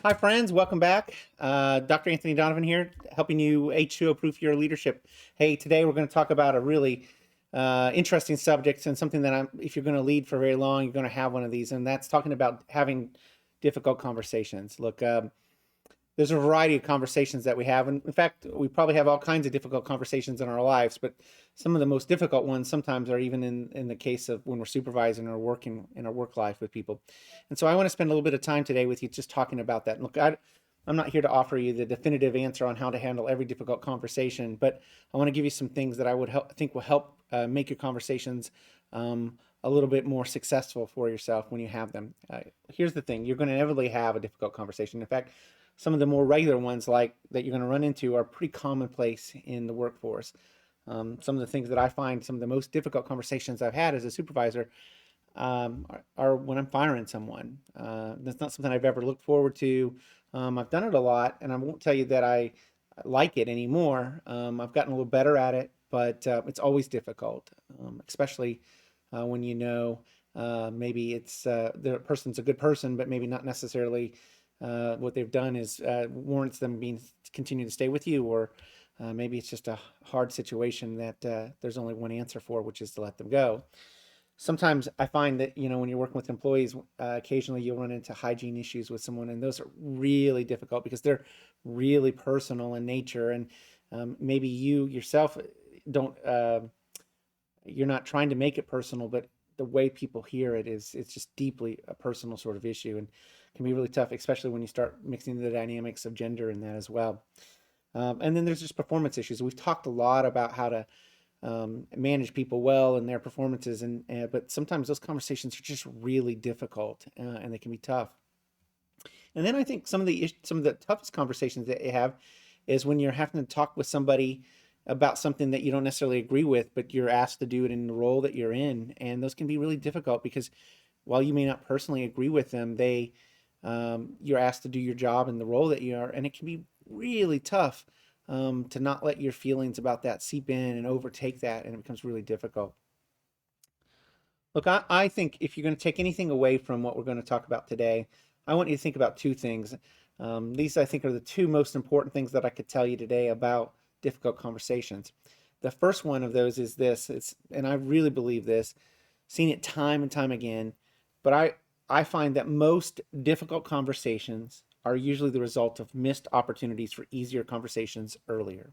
Hi, friends. Welcome back. Dr. Anthony Donovan here, helping you H2O-proof your leadership. Hey, today we're going to talk about a really interesting subject and something that if you're going to lead for very long, you're going to have one of these, and that's talking about having difficult conversations. Look, there's a variety of conversations that we have. And in fact, we probably have all kinds of difficult conversations in our lives, but some of the most difficult ones sometimes are even in the case of when we're supervising or working in our work life with people. And so I want to spend a little bit of time today with you just talking about that. And look, I'm not here to offer you the definitive answer on how to handle every difficult conversation, but I want to give you some things that I would think will help make your conversations a little bit more successful for yourself when you have them. Here's the thing: you're going to inevitably have a difficult conversation. In fact, some of the more regular ones like that you're going to run into are pretty commonplace in the workforce. Some of the things that I find some of the most difficult conversations I've had as a supervisor are when I'm firing someone. That's not something I've ever looked forward to. I've done it a lot, and I won't tell you that I like it anymore. I've gotten a little better at it, but it's always difficult, especially when you know maybe it's the person's a good person, but maybe not necessarily what they've done is warrants them being continue to stay with you, or maybe it's just a hard situation that there's only one answer for, which is to let them go. Sometimes I find that when you're working with employees, occasionally you'll run into hygiene issues with someone, and those are really difficult because they're really personal in nature, and maybe you yourself don't you're not trying to make it personal, but the way people hear it is it's just deeply a personal sort of issue, and can be really tough, especially when you start mixing the dynamics of gender in that as well. And then there's just performance issues. We've talked a lot about how to manage people well and their performances, but sometimes those conversations are just really difficult, and they can be tough. And then I think some of the toughest conversations that you have is when you're having to talk with somebody about something that you don't necessarily agree with, but you're asked to do it in the role that you're in, and those can be really difficult because while you may not personally agree with them, you're asked to do your job in the role that you are, and it can be really tough to not let your feelings about that seep in and overtake that, and it becomes really difficult. Look, I think if you're going to take anything away from what we're going to talk about today, I want you to think about two things. These, I think, are the two most important things that I could tell you today about difficult conversations. The first one of those is this, and I really believe this, seen it time and time again, but I find that most difficult conversations are usually the result of missed opportunities for easier conversations earlier.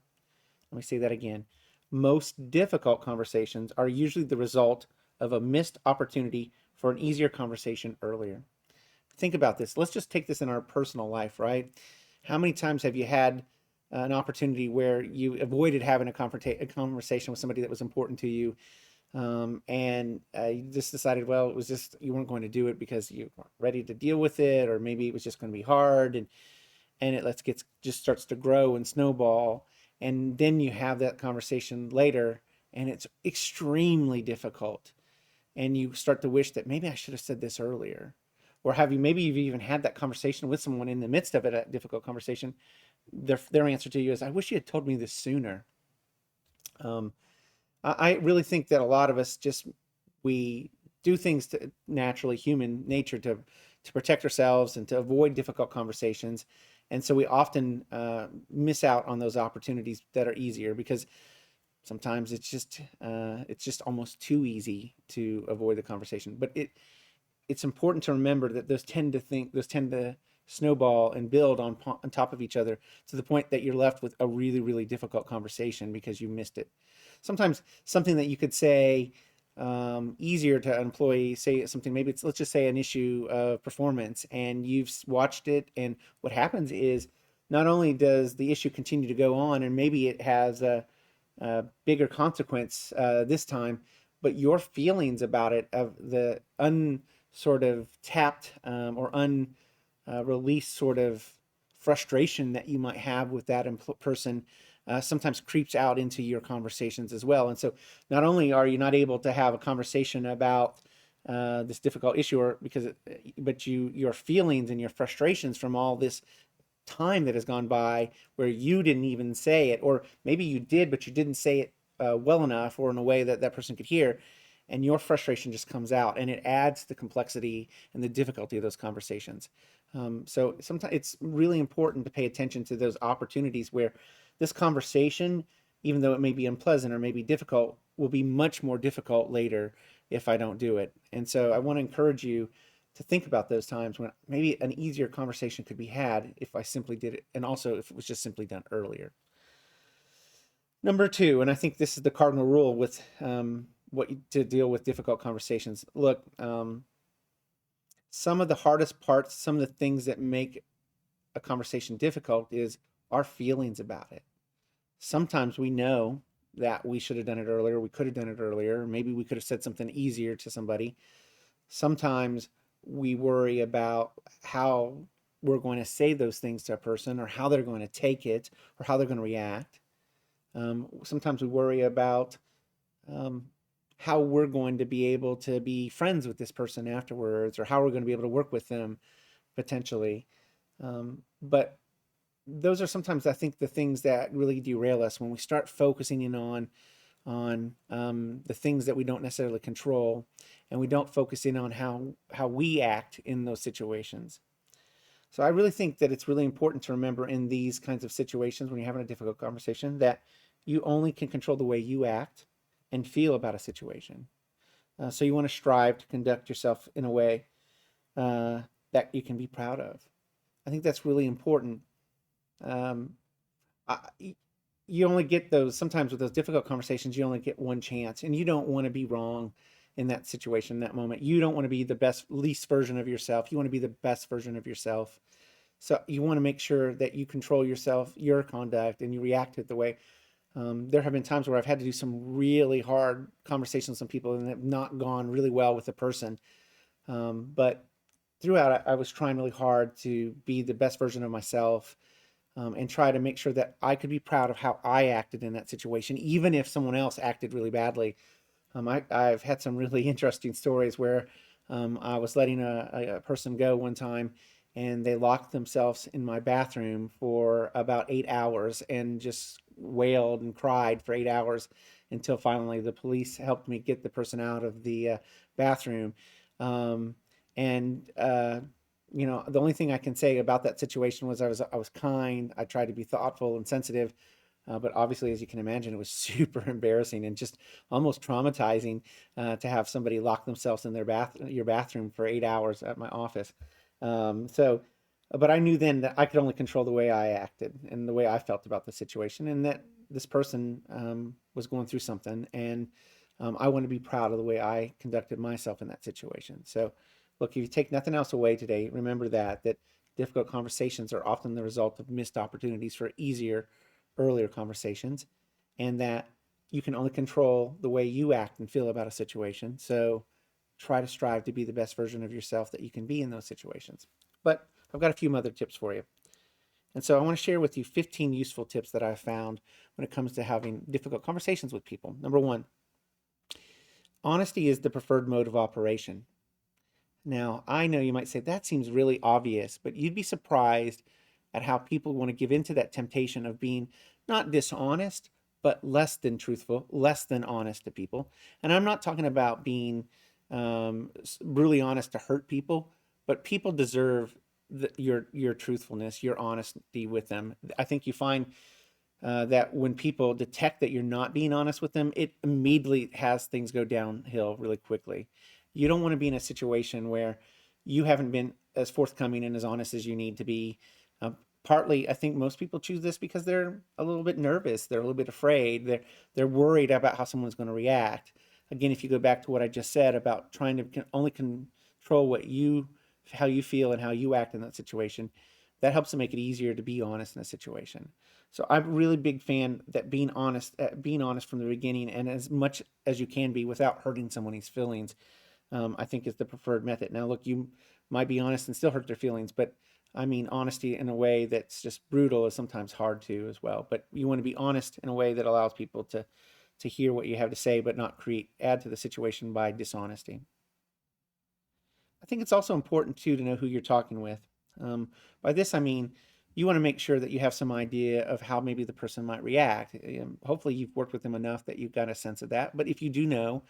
Let me say that again. Most difficult conversations are usually the result of a missed opportunity for an easier conversation earlier. Think about this. Let's just take this in our personal life, right? How many times have you had an opportunity where you avoided having a conversation with somebody that was important to you, and you just decided, well, it was just you weren't going to do it because you weren't ready to deal with it, or maybe it was just going to be hard, and just starts to grow and snowball, and then you have that conversation later, and it's extremely difficult, and you start to wish that maybe I should have said this earlier, or maybe you've even had that conversation with someone in the midst of it, a difficult conversation. Their answer to you is, "I wish you had told me this sooner." Um, I really think that a lot of us we do things to naturally human nature to protect ourselves and to avoid difficult conversations, and so we often miss out on those opportunities that are easier because sometimes it's just almost too easy to avoid the conversation. But it's important to remember that those tend to snowball and build on top of each other to the point that you're left with a really, really difficult conversation because you missed it. Sometimes something that you could say easier to an employee, say something, maybe let's just say an issue of performance, and you've watched it, and what happens is not only does the issue continue to go on, and maybe it has a bigger consequence this time, but your feelings about it, of the sort of tapped or unreleased sort of frustration that you might have with that person, sometimes creeps out into your conversations as well. And so not only are you not able to have a conversation about this difficult issue, but your feelings and your frustrations from all this time that has gone by where you didn't even say it, or maybe you did, but you didn't say it well enough or in a way that that person could hear. and your frustration just comes out, and it adds to the complexity and the difficulty of those conversations. So sometimes it's really important to pay attention to those opportunities where this conversation, even though it may be unpleasant or may be difficult, will be much more difficult later if I don't do it. And so I want to encourage you to think about those times when maybe an easier conversation could be had if I simply did it, and also if it was just simply done earlier. Number two, and I think this is the cardinal rule with to deal with difficult conversations. Look, some of the hardest parts, some of the things that make a conversation difficult is our feelings about it. Sometimes we know that we should have done it earlier, we could have done it earlier, maybe we could have said something easier to somebody. Sometimes we worry about how we're going to say those things to a person, or how they're going to take it, or how they're going to react. Sometimes we worry about how we're going to be able to be friends with this person afterwards, or how we're going to be able to work with them potentially. But those are sometimes, I think, the things that really derail us when we start focusing in on the things that we don't necessarily control, and we don't focus in on how we act in those situations. So I really think that it's really important to remember in these kinds of situations when you're having a difficult conversation that you only can control the way you act and feel about a situation. So you want to strive to conduct yourself in a way that you can be proud of. I think that's really important. Um, I, you only get those, sometimes with those difficult conversations, you only get one chance, and you don't want to be wrong in that situation, that moment. You don't want to be the least version of yourself. You want to be the best version of yourself. So you want to make sure that you control yourself, your conduct, and you react to it the way. There have been times where I've had to do some really hard conversations with some people and have not gone really well with the person. But throughout, I was trying really hard to be the best version of myself, and try to make sure that I could be proud of how I acted in that situation, even if someone else acted really badly. I've had some really interesting stories where I was letting a person go one time, and they locked themselves in my bathroom for about 8 hours and just wailed and cried for 8 hours until finally the police helped me get the person out of the bathroom. Um, and the only thing I can say about that situation was I was kind. I tried to be thoughtful and sensitive, but obviously, as you can imagine, it was super embarrassing and just almost traumatizing to have somebody lock themselves in your bathroom for 8 hours at my office. But I knew then that I could only control the way I acted and the way I felt about the situation, and that this person was going through something, and I want to be proud of the way I conducted myself in that situation. So, look, if you take nothing else away today, remember that difficult conversations are often the result of missed opportunities for easier, earlier conversations, and that you can only control the way you act and feel about a situation. So try to strive to be the best version of yourself that you can be in those situations. But I've got a few other tips for you. And so I want to share with you 15 useful tips that I've found when it comes to having difficult conversations with people. Number one, honesty is the preferred mode of operation. Now, I know you might say that seems really obvious, but you'd be surprised at how people want to give into that temptation of being not dishonest, but less than truthful, less than honest to people. And I'm not talking about being brutally honest to hurt people, but people deserve your truthfulness, your honesty with them. I think you find that when people detect that you're not being honest with them, it immediately has things go downhill really quickly. You don't want to be in a situation where you haven't been as forthcoming and as honest as you need to be. Partly, I think most people choose this because they're a little bit nervous. They're a little bit afraid. They're worried about how someone's going to react. Again, if you go back to what I just said about trying to only control how you feel and how you act in that situation, that helps to make it easier to be honest in a situation. So I'm a really big fan that being honest from the beginning and as much as you can be without hurting someone's feelings, I think is the preferred method. Now, look, you might be honest and still hurt their feelings, but I mean, honesty in a way that's just brutal is sometimes hard to as well. But you want to be honest in a way that allows people to hear what you have to say, but not add to the situation by dishonesty. I think it's also important too to know who you're talking with. By this, I mean you want to make sure that you have some idea of how maybe the person might react. Hopefully, you've worked with them enough that you've got a sense of that. But if you do know,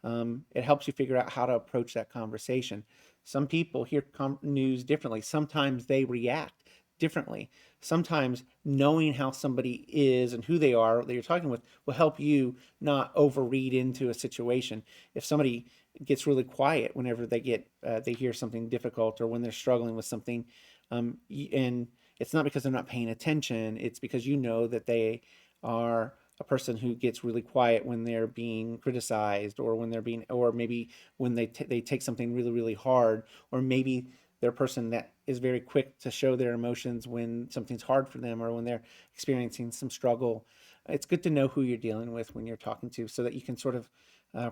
It helps you figure out how to approach that conversation. Some people hear news differently. Sometimes they react differently. Sometimes knowing how somebody is and who they are that you're talking with will help you not overread into a situation. If somebody gets really quiet whenever they hear something difficult, or when they're struggling with something, and it's not because they're not paying attention, it's because you know that they are a person who gets really quiet when they're being criticized, or when they're being, or maybe when they take something really, really hard, or maybe they're a person that is very quick to show their emotions when something's hard for them, or when they're experiencing some struggle. It's good to know who you're dealing with when you're talking to, so that you can sort of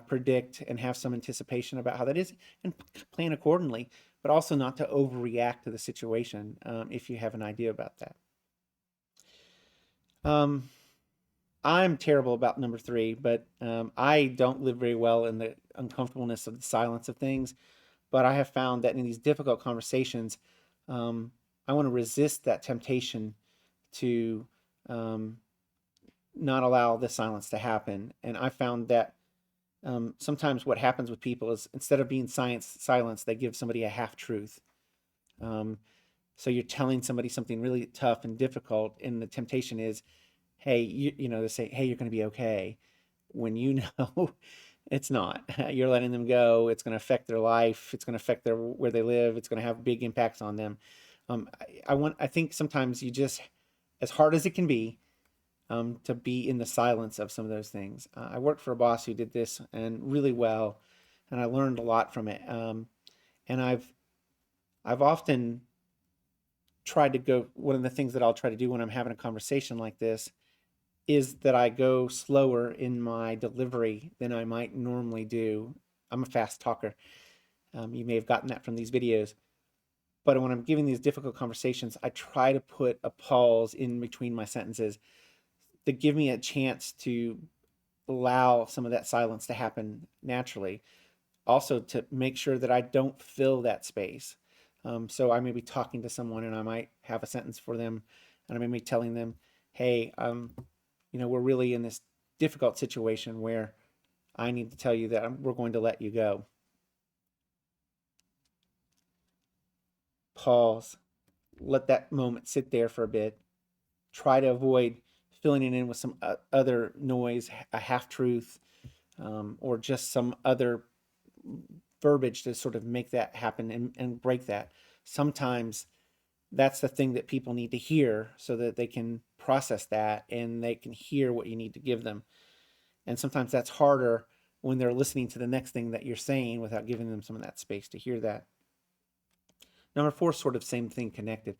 predict and have some anticipation about how that is, and plan accordingly, but also not to overreact to the situation, if you have an idea about that. Um, I'm terrible about number three, but I don't live very well in the uncomfortableness of the silence of things. But I have found that in these difficult conversations, um, I want to resist that temptation to um, not allow the silence to happen. And I found that sometimes what happens with people is, instead of being silence, they give somebody a half truth. Um, so you're telling somebody something really tough and difficult, and the temptation is, hey, they say, hey, you're going to be okay, when you know it's not. You're letting them go. It's going to affect their life. It's going to affect where they live. It's going to have big impacts on them. I think sometimes you just, as hard as it can be, to be in the silence of some of those things. I worked for a boss who did this and really well, and I learned a lot from it. And I've often tried to go. One of the things that I'll try to do when I'm having a conversation like this is that I go slower in my delivery than I might normally do. I'm a fast talker. You may have gotten that from these videos. But when I'm giving these difficult conversations, I try to put a pause in between my sentences to give me a chance to allow some of that silence to happen naturally. Also, to make sure that I don't fill that space. So I may be talking to someone, and I might have a sentence for them, and I may be telling them, hey, we're really in this difficult situation where I need to tell you that we're going to let you go. Pause. Let that moment sit there for a bit. Try to avoid filling it in with some other noise, a half truth, or just some other verbiage to sort of make that happen, and break that. Sometimes that's the thing that people need to hear, so that they can process that and they can hear what you need to give them. And sometimes that's harder when they're listening to the next thing that you're saying without giving them some of that space to hear that. Number four, sort of same thing, connected.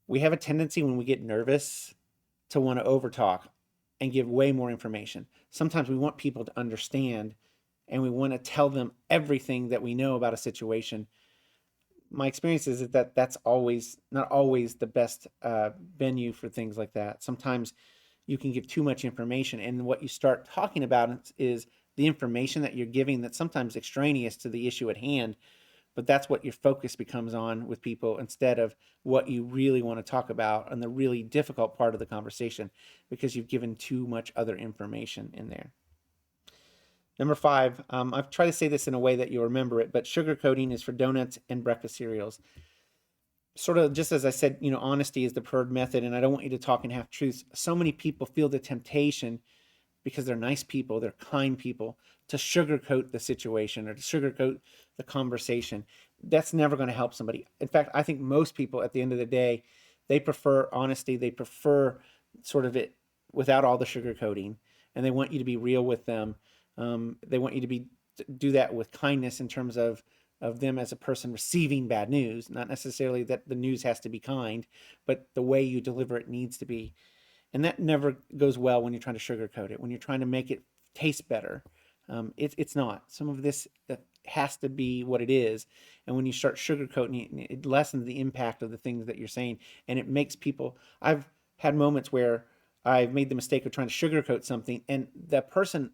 We have a tendency when we get nervous to want to overtalk and give way more information. Sometimes we want people to understand, and we want to tell them everything that we know about a situation. My experience is that that's not always the best venue for things like that. Sometimes you can give too much information, and what you start talking about is the information that you're giving that's sometimes extraneous to the issue at hand, but that's what your focus becomes on with people, instead of what you really want to talk about and the really difficult part of the conversation, because you've given too much other information in there. Number five, I've tried to say this in a way that you'll remember it, but sugarcoating is for donuts and breakfast cereals. Sort of just as I said, honesty is the preferred method, and I don't want you to talk in half truths. So many people feel the temptation, because they're nice people, they're kind people, to sugarcoat the situation or to sugarcoat the conversation. That's never going to help somebody. In fact, I think most people at the end of the day, they prefer honesty. They prefer sort of it without all the sugarcoating, and they want you to be real with them. They want you to do that with kindness, in terms of them as a person receiving bad news. Not necessarily that the news has to be kind, but the way you deliver it needs to be. And that never goes well when you're trying to sugarcoat it, when you're trying to make it taste better. It's not. Some of this has to be what it is. And when you start sugarcoating it, it lessens the impact of the things that you're saying. And it makes people, I've had moments where I've made the mistake of trying to sugarcoat something, and the person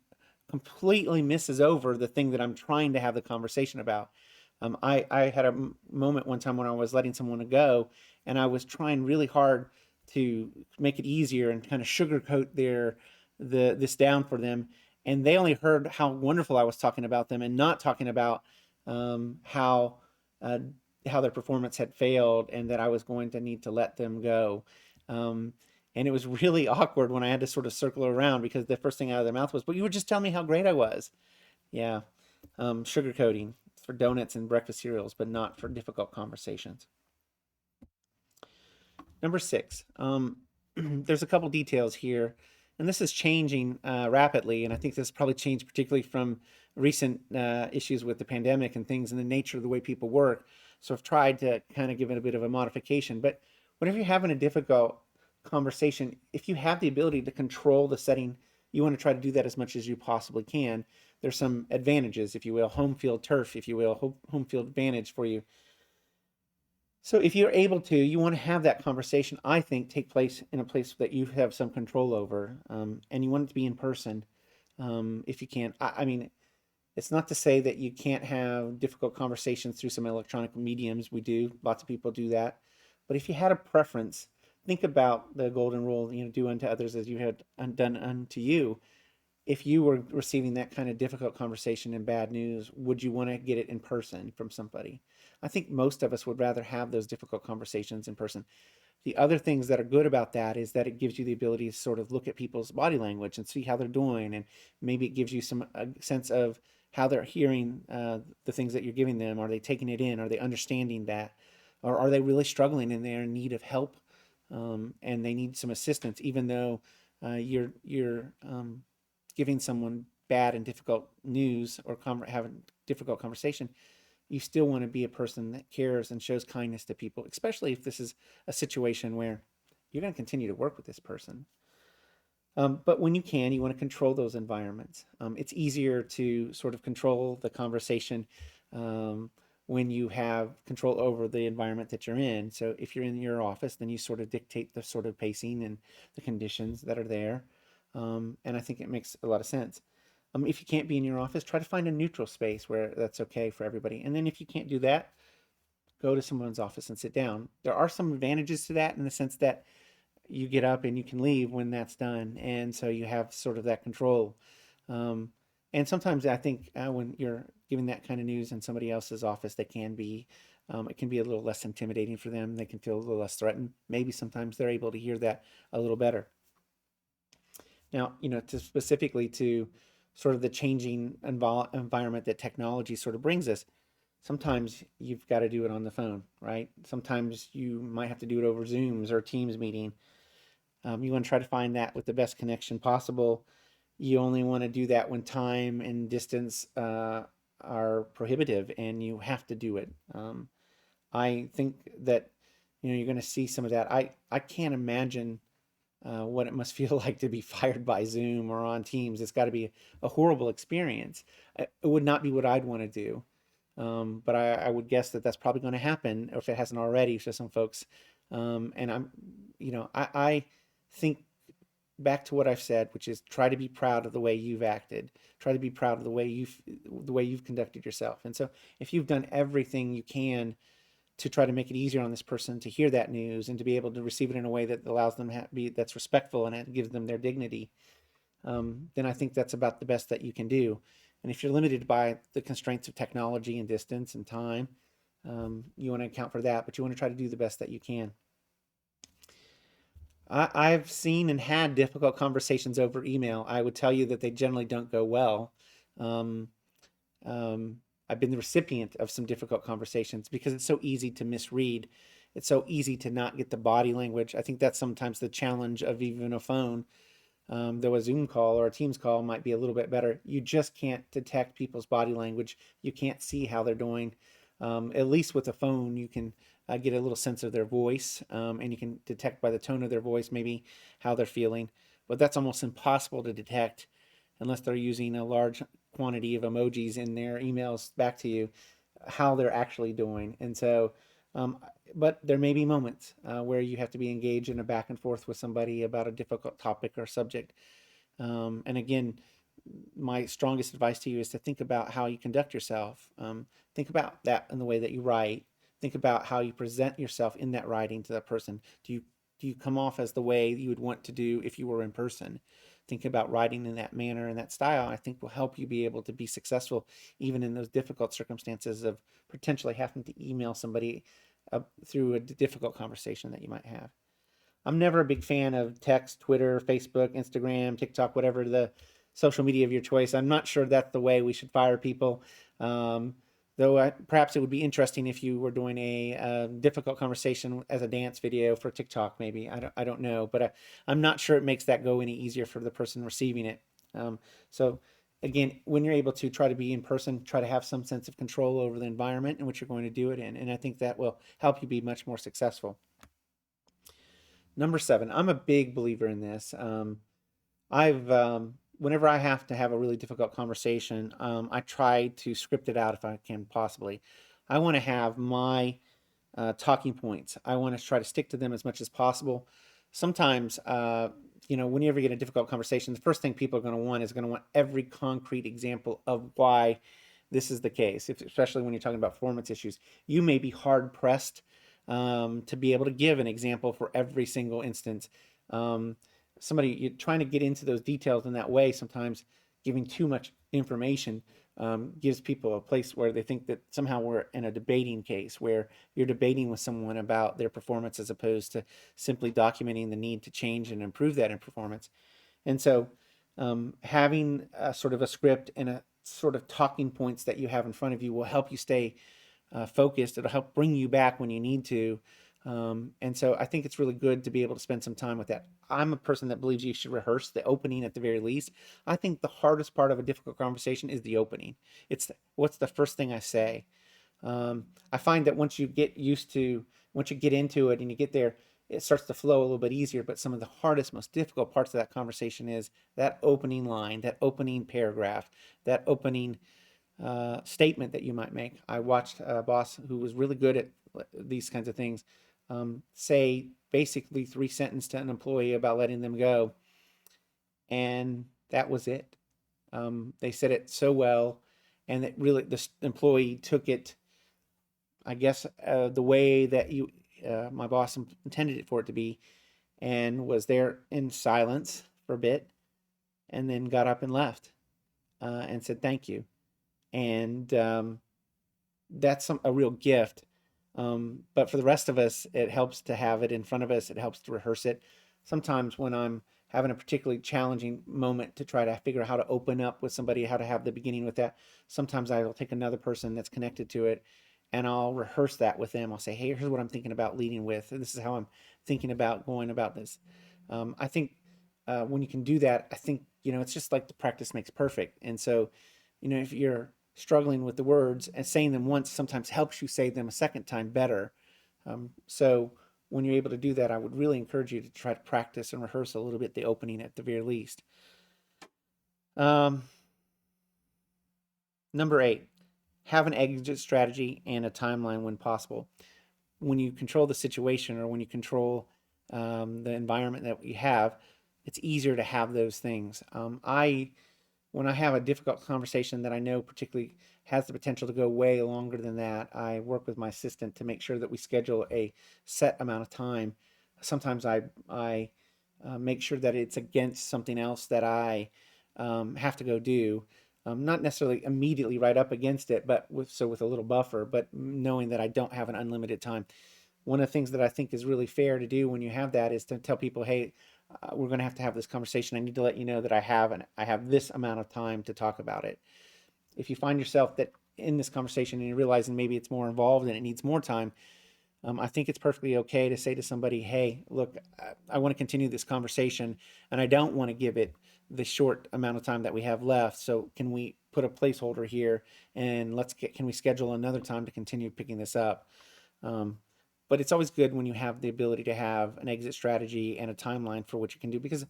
completely misses over the thing that I'm trying to have the conversation about. I had a moment one time when I was letting someone go, and I was trying really hard to make it easier and kind of sugarcoat this down for them. and they only heard how wonderful I was talking about them and not talking about um, how uh, how their performance had failed and that I was going to need to let them go. Um, and it was really awkward when I had to sort of circle around because the first thing out of their mouth was, "But you were just telling me how great I was." Yeah, sugarcoating for donuts and breakfast cereals, but not for difficult conversations. Number six, there's a couple details here, and this is changing rapidly, and I think this probably changed particularly from recent issues with the pandemic and things and the nature of the way people work. So I've tried to kind of give it a bit of a modification. But whenever you're having a difficult conversation, if you have the ability to control the setting, you want to try to do that as much as you possibly can. There's some advantages, if you will, home field turf, if you will, home field advantage for you. So if you're able to, you want to have that conversation, I think, take place in a place that you have some control over, and you want it to be in person, if you can. I mean, it's not to say that you can't have difficult conversations through some electronic mediums. We do. Lots of people do that. But if you had a preference, think about the golden rule, do unto others as you had done unto you. If you were receiving that kind of difficult conversation and bad news, would you want to get it in person from somebody? I think most of us would rather have those difficult conversations in person. The other things that are good about that is that it gives you the ability to sort of look at people's body language and see how they're doing, and maybe it gives you some sense of how they're hearing the things that you're giving them. Are they taking it in? Are they understanding that? Or are they really struggling and they're in need of help, and they need some assistance, even though you're giving someone bad and difficult news or having difficult conversation, you still want to be a person that cares and shows kindness to people, especially if this is a situation where you're going to continue to work with this person. But when you can, you want to control those environments. It's easier to sort of control the conversation um, when you have control over the environment that you're in. So if you're in your office, then you sort of dictate the sort of pacing and the conditions that are there. And I think it makes a lot of sense. If you can't be in your office, try to find a neutral space where that's okay for everybody. And then if you can't do that, go to someone's office and sit down. There are some advantages to that in the sense that you get up and you can leave when that's done, and so you have sort of that control. Um, and sometimes I think when you're giving that kind of news in somebody else's office, it can be a little less intimidating for them. They can feel a little less threatened. Maybe sometimes they're able to hear that a little better. Now, to specifically to sort of the changing environment that technology sort of brings us, sometimes you've got to do it on the phone, right? Sometimes you might have to do it over Zooms or Teams meeting. You want to try to find that with the best connection possible. You only want to do that when time and distance are prohibitive, and you have to do it. I think that you're going to see some of that. I can't imagine what it must feel like to be fired by Zoom or on Teams. It's got to be a horrible experience. It would not be what I'd want to do. But I would guess that that's probably going to happen, or if it hasn't already, for some folks. And I think back to what I've said, which is try to be proud of the way you've acted. Try to be proud of the way you've conducted yourself. And so, if you've done everything you can to try to make it easier on this person to hear that news and to be able to receive it in a way that allows them to be that's respectful and it gives them their dignity, then I think that's about the best that you can do. And if you're limited by the constraints of technology and distance and time, you want to account for that, but you want to try to do the best that you can. I've seen and had difficult conversations over email. I would tell you that they generally don't go well. Um, um, I've been the recipient of some difficult conversations because it's so easy to misread. It's so easy to not get the body language. I think that's sometimes the challenge of even a phone. Though a Zoom call or a Teams call might be a little bit better. You just can't detect people's body language. You can't see how they're doing. At least with a phone, you can get a little sense of their voice, and you can detect by the tone of their voice maybe how they're feeling. But that's almost impossible to detect unless they're using a large quantity of emojis in their emails back to you, how they're actually doing. And so, um, but there may be moments where you have to be engaged in a back and forth with somebody about a difficult topic or subject. And again, my strongest advice to you is to think about how you conduct yourself. Think about that in the way that you write. Think about how you present yourself in that writing to that person. Do you come off as the way you would want to do if you were in person? think about writing in that manner and that style, I think will help you be able to be successful even in those difficult circumstances of potentially having to email somebody through a difficult conversation that you might have. I'm never a big fan of text, Twitter, Facebook, Instagram, TikTok, whatever the social media of your choice. I'm not sure that's the way we should fire people. Though perhaps it would be interesting if you were doing a difficult conversation as a dance video for TikTok, maybe. I don't know, but I'm not sure it makes that go any easier for the person receiving it. So again, when you're able to try to be in person, try to have some sense of control over the environment in which you're going to do it in, and I think that will help you be much more successful. Number 7, I'm a big believer in this. Whenever I have to have a really difficult conversation, I try to script it out if I can possibly. I want to have my talking points. I want to try to stick to them as much as possible. Sometimes, when you ever get a difficult conversation, the first thing people are going to want every concrete example of why this is the case, especially when you're talking about performance issues. You may be hard pressed to be able to give an example for every single instance. You're trying to get into those details in that way, sometimes giving too much information gives people a place where they think that somehow we're in a debating case where you're debating with someone about their performance as opposed to simply documenting the need to change and improve that in performance. And so having a sort of a script and a sort of talking points that you have in front of you will help you stay focused. It'll help bring you back when you need to. And so I think it's really good to be able to spend some time with that. I'm a person that believes you should rehearse the opening at the very least. I think the hardest part of a difficult conversation is the opening. What's the first thing I say? I find that once you get into it and you get there, it starts to flow a little bit easier. But some of the hardest, most difficult parts of that conversation is that opening line, that opening paragraph, that opening statement that you might make. I watched a boss who was really good at these kinds of things say basically 3 sentences to an employee about letting them go, and that was it. They said it so well, and it really the employee took it, I guess, the way that my boss intended it for it to be, and was there in silence for a bit, and then got up and left, and said thank you. And that's a real gift. But for the rest of us, it helps to have it in front of us. It helps to rehearse it. Sometimes when I'm having a particularly challenging moment to try to figure out how to open up with somebody, how to have the beginning with that, sometimes I will take another person that's connected to it and I'll rehearse that with them. I'll say, hey, here's what I'm thinking about leading with. This is how I'm thinking about going about this. I think when you can do that, I think, it's just like the practice makes perfect. And so, if you're struggling with the words and saying them once sometimes helps you say them a second time better. So when you're able to do that, I would really encourage you to try to practice and rehearse a little bit the opening at the very least. Number 8, have an exit strategy and a timeline when possible. When you control the situation or when you control the environment that we have, it's easier to have those things. When I have a difficult conversation that I know particularly has the potential to go way longer than that, I work with my assistant to make sure that we schedule a set amount of time. Sometimes I make sure that it's against something else that I have to go do. Not necessarily immediately right up against it, but with a little buffer, but knowing that I don't have an unlimited time. One of the things that I think is really fair to do when you have that is to tell people, hey, we're going to have this conversation. I need to let you know that I have this amount of time to talk about it. If you find yourself that in this conversation and you're realizing maybe it's more involved and it needs more time, I think it's perfectly okay to say to somebody, hey, look, I want to continue this conversation and I don't want to give it the short amount of time that we have left. So can we put a placeholder here and can we schedule another time to continue picking this up? But it's always good when you have the ability to have an exit strategy and a timeline for what you can do, because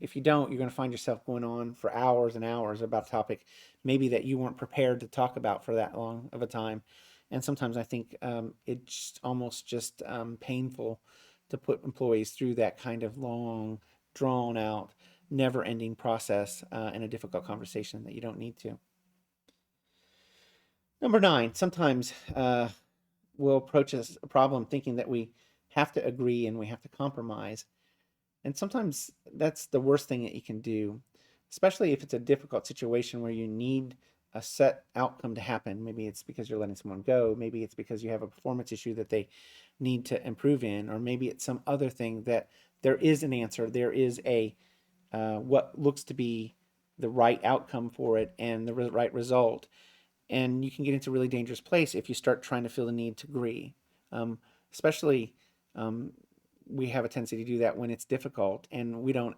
if you don't, you're going to find yourself going on for hours and hours about a topic maybe that you weren't prepared to talk about for that long of a time. And sometimes I think it's almost just painful to put employees through that kind of long, drawn out, never ending process in a difficult conversation that you don't need to. Number 9, sometimes we'll approach a problem thinking that we have to agree and we have to compromise. And sometimes that's the worst thing that you can do, especially if it's a difficult situation where you need a set outcome to happen. Maybe it's because you're letting someone go. Maybe it's because you have a performance issue that they need to improve in, or maybe it's some other thing that there is an answer. There is a what looks to be the right outcome for it and the right result. And you can get into a really dangerous place if you start trying to feel the need to agree. Especially, um, we have a tendency to do that when it's difficult and we don't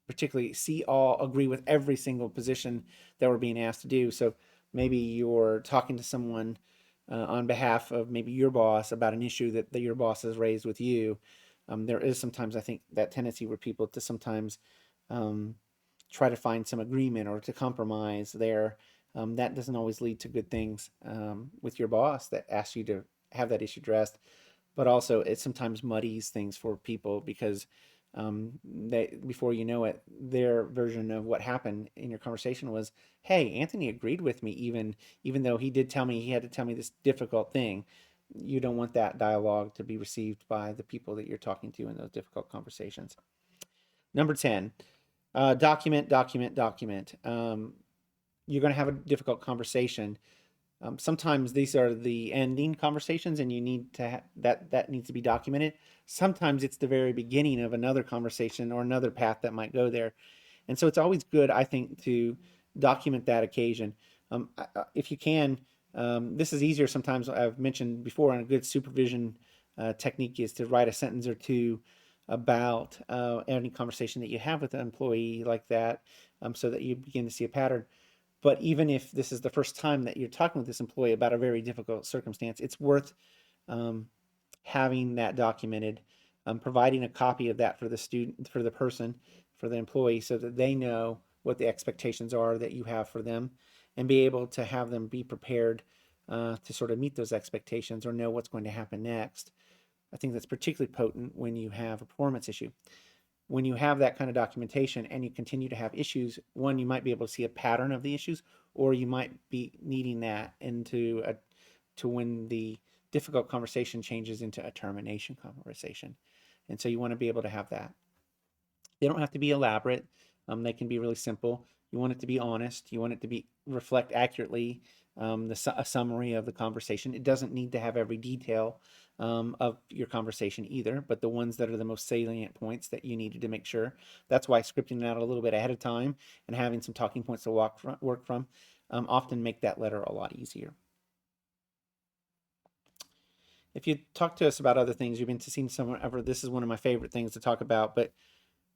particularly see all agree with every single position that we're being asked to do. So maybe you're talking to someone on behalf of maybe your boss about an issue that your boss has raised with you. There is sometimes, I think, that tendency where people to sometimes um, try to find some agreement or to compromise there. That doesn't always lead to good things with your boss that asks you to have that issue addressed. But also, it sometimes muddies things for people because they, before you know it, their version of what happened in your conversation was, "Hey, Anthony agreed with me, even though he did tell me he had to tell me this difficult thing." You don't want that dialogue to be received by the people that you're talking to in those difficult conversations. Number 10, document, document, document. You're going to have a difficult conversation. Sometimes these are the ending conversations, and you need to that needs to be documented. Sometimes it's the very beginning of another conversation or another path that might go there, and so it's always good, I think, to document that occasion. If you can, this is easier sometimes. I've mentioned before, and a good supervision technique is to write a sentence or two about any conversation that you have with an employee like that, so that you begin to see a pattern. But even if this is the first time that you're talking with this employee about a very difficult circumstance, it's worth um, having that documented, providing a copy of that for the student, for the person, for the employee, so that they know what the expectations are that you have for them, and be able to have them be prepared to sort of meet those expectations or know what's going to happen next. I think that's particularly potent when you have a performance issue. When you have that kind of documentation and you continue to have issues, one, you might be able to see a pattern of the issues, or you might be needing that into a to when the difficult conversation changes into a termination conversation. And so you want to be able to have that. They don't have to be elaborate. They can be really simple. You want it to be honest. You want it to be reflect accurately a summary of the conversation. It doesn't need to have every detail of your conversation either, but the ones that are the most salient points that you needed to make sure. That's why scripting it out a little bit ahead of time and having some talking points to work from often make that letter a lot easier. If you talk to us about other things you've been to seeing someone ever, this is one of my favorite things to talk about. But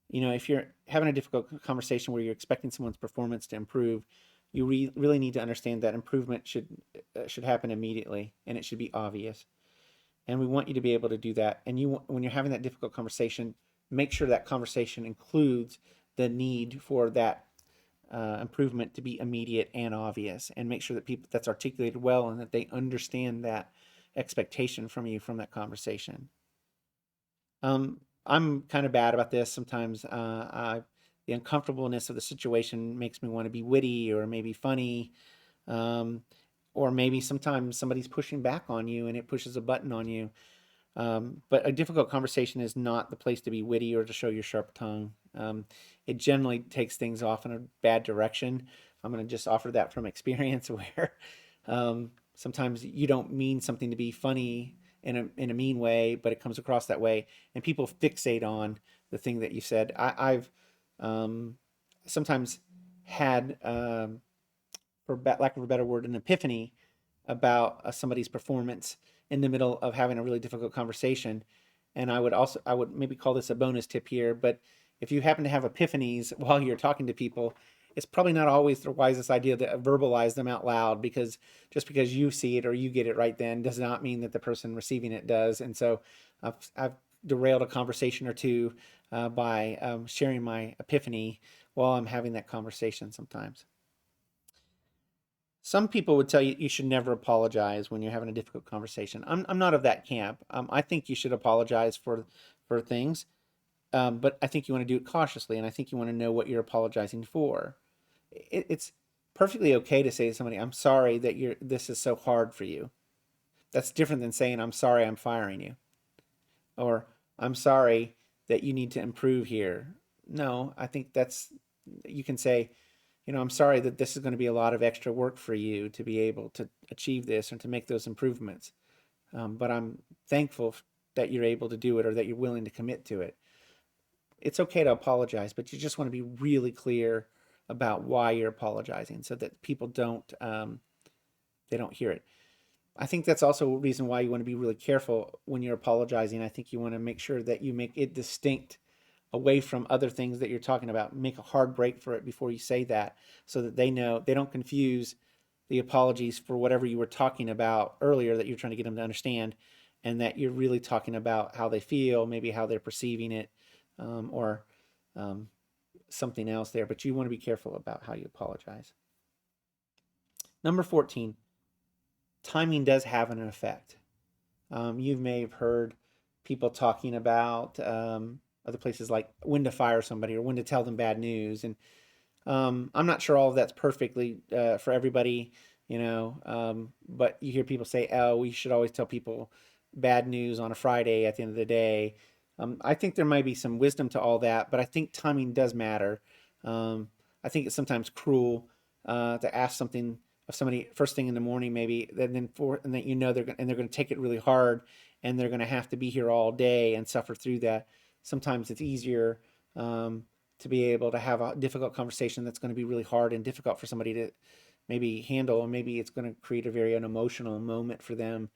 if you're having a difficult conversation where you're expecting someone's performance to improve, you really need to understand that improvement should happen immediately and it should be obvious. And we want you to be able to do that. And when you're having that difficult conversation, make sure that conversation includes the need for that improvement to be immediate and obvious, and make sure that people that's articulated well and that they understand that expectation from you from that conversation. I'm kind of bad about this sometimes. The uncomfortableness of the situation makes me want to be witty or maybe funny, um, or maybe sometimes somebody's pushing back on you and it pushes a button on you. But a difficult conversation is not the place to be witty or to show your sharp tongue. It generally takes things off in a bad direction. I'm going to just offer that from experience where sometimes you don't mean something to be funny in a mean way, but it comes across that way, and people fixate on the thing that you said. I've sometimes had, for lack of a better word, an epiphany about somebody's performance in the middle of having a really difficult conversation. And I would maybe call this a bonus tip here, but if you happen to have epiphanies while you're talking to people, it's probably not always the wisest idea to verbalize them out loud, because just because you see it or you get it right then does not mean that the person receiving it does. And so I've derailed a conversation or two by sharing my epiphany while I'm having that conversation sometimes. Some people would tell you you should never apologize when you're having a difficult conversation. I'm not of that camp. I think you should apologize for things, but I think you want to do it cautiously, and I think you want to know what you're apologizing for. It's perfectly okay to say to somebody, "I'm sorry that this is so hard for you." That's different than saying, "I'm sorry I'm firing you," or "I'm sorry that you need to improve here. No, I think you can say, I'm sorry that this is going to be a lot of extra work for you to be able to achieve this and to make those improvements. But I'm thankful that you're able to do it or that you're willing to commit to it. It's okay to apologize, but you just want to be really clear about why you're apologizing so that people they don't hear it. I think that's also a reason why you want to be really careful when you're apologizing. I think you want to make sure that you make it distinct away from other things that you're talking about. Make a hard break for it before you say that so that they know, they don't confuse the apologies for whatever you were talking about earlier that you're trying to get them to understand, and that you're really talking about how they feel, maybe how they're perceiving it, or something else there. But you want to be careful about how you apologize. Number 14, timing does have an effect. You may have heard people talking about other places like when to fire somebody or when to tell them bad news. And I'm not sure all of that's perfectly for everybody, but you hear people say, oh, we should always tell people bad news on a Friday at the end of the day. I think there might be some wisdom to all that, but I think timing does matter. I think it's sometimes cruel to ask something of somebody first thing in the morning, maybe, and that they're going to take it really hard, and they're going to have to be here all day and suffer through that. Sometimes it's easier to be able to have a difficult conversation that's going to be really hard and difficult for somebody to maybe handle, and maybe it's going to create a very unemotional moment for them.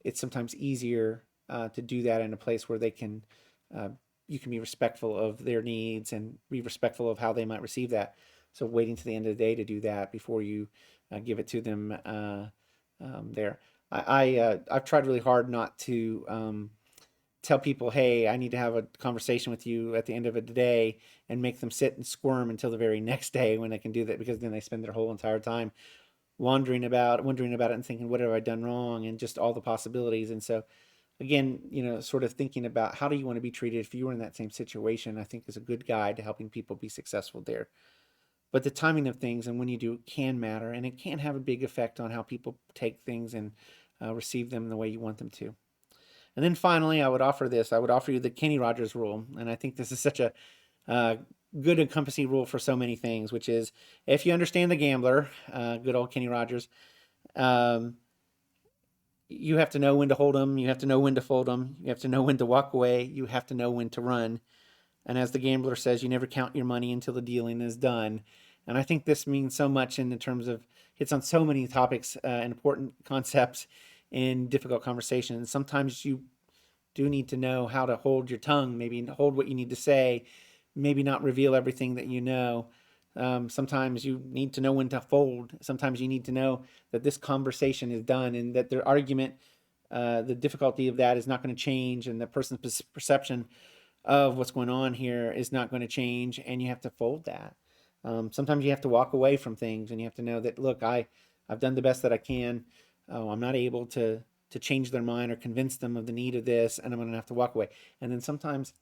It's sometimes easier to do that in a place where you can be respectful of their needs and be respectful of how they might receive that. So waiting to the end of the day to do that before you give it to them there. I've tried really hard not to tell people, hey, I need to have a conversation with you at the end of a day, and make them sit and squirm until the very next day when they can do that, because then they spend their whole entire time wondering about it and thinking, what have I done wrong, and just all the possibilities. And so again, sort of thinking about how do you want to be treated if you were in that same situation, I think is a good guide to helping people be successful there. But the timing of things and when you do can matter, and it can have a big effect on how people take things and receive them the way you want them to. And then finally, I would offer you the Kenny Rogers rule. And I think this is such a good encompassing rule for so many things, which is, if you understand the gambler, good old Kenny Rogers, you have to know when to hold them, you have to know when to fold them, you have to know when to walk away, you have to know when to run. And as the gambler says, you never count your money until the dealing is done. And I think this means so much in terms of, hits on so many topics and important concepts in difficult conversations. Sometimes you do need to know how to hold your tongue, maybe hold what you need to say, maybe not reveal everything that you know. Sometimes you need to know when to fold. Sometimes you need to know that this conversation is done and that their argument, the difficulty of that is not going to change, and the person's perception of what's going on here is not going to change, and you have to fold that. Sometimes you have to walk away from things, and you have to know that, look, I've done the best that I can. I'm not able to change their mind or convince them of the need of this, and I'm going to have to walk away. And then sometimes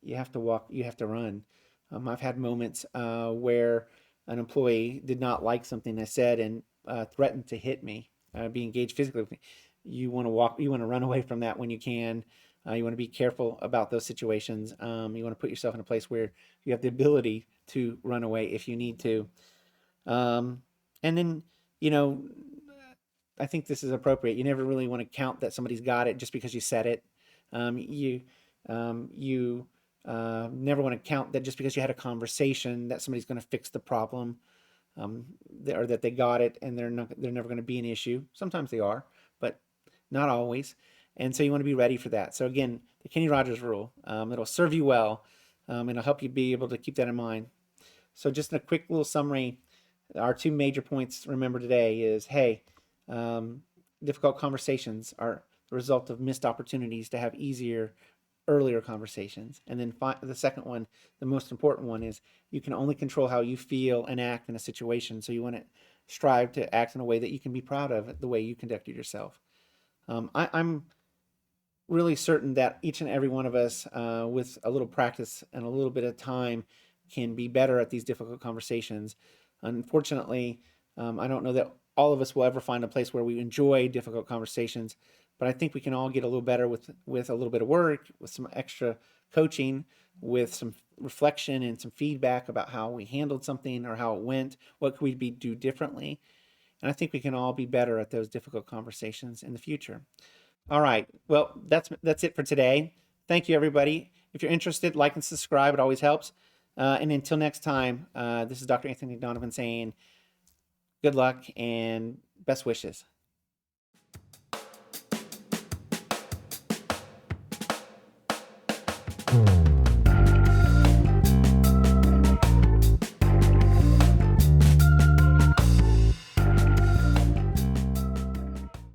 you have to run. I've had moments where an employee did not like something I said and threatened to hit me, be engaged physically with me. You want to run away from that when you can. You want to be careful about those situations. You want to put yourself in a place where you have the ability to run away if you need to. And then, I think this is appropriate. You never really want to count that somebody's got it just because you said it. You never want to count that just because you had a conversation that somebody's going to fix the problem, or that they got it and they're never going to be an issue. Sometimes they are, but not always. And so you want to be ready for that. So again, the Kenny Rogers rule, it'll serve you well. It'll help you be able to keep that in mind. So just in a quick little summary, our two major points to remember today is, hey, difficult conversations are the result of missed opportunities to have easier, earlier conversations. And then the second one, the most important one, is you can only control how you feel and act in a situation. So you want to strive to act in a way that you can be proud of the way you conducted yourself. I'm really certain that each and every one of us, with a little practice and a little bit of time, can be better at these difficult conversations. Unfortunately, I don't know that all of us will ever find a place where we enjoy difficult conversations, but I think we can all get a little better with a little bit of work, with some extra coaching, with some reflection and some feedback about how we handled something or how it went. What could we do differently? And I think we can all be better at those difficult conversations in the future. All right. Well, that's it for today. Thank you, everybody. If you're interested, like and subscribe. It always helps. And until next time, this is Dr. Anthony Donovan saying good luck and best wishes.